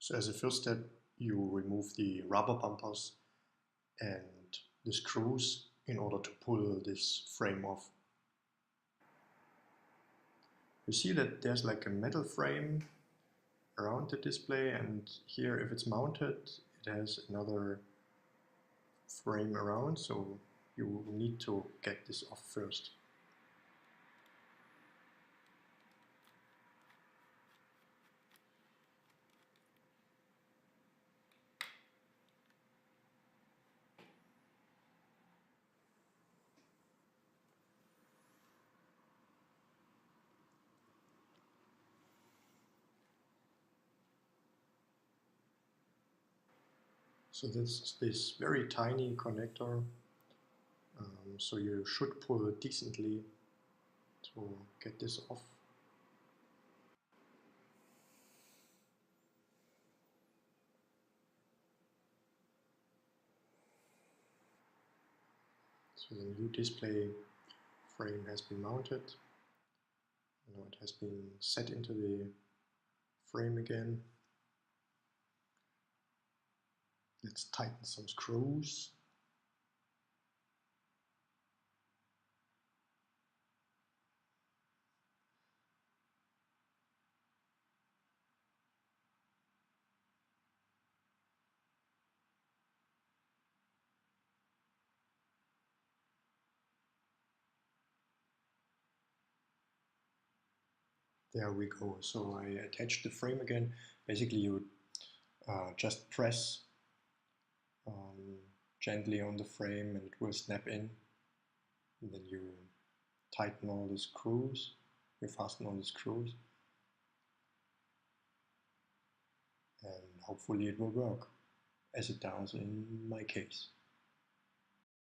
So as a first step, you remove the rubber bumpers and the screws in order to pull this frame off. You see that there's like a metal frame around the display, and here if it's mounted it has another frame around, so you need to get this off first. So this is this very tiny connector, so you should pull decently to get this off. So the new display frame has been mounted. Now it has been set into the frame again. Let's tighten some screws. There we go. So I attached the frame again. Basically you just press gently on the frame and it will snap in. And then you tighten all the screws, you fasten all the screws, and hopefully it will work, as it does in my case.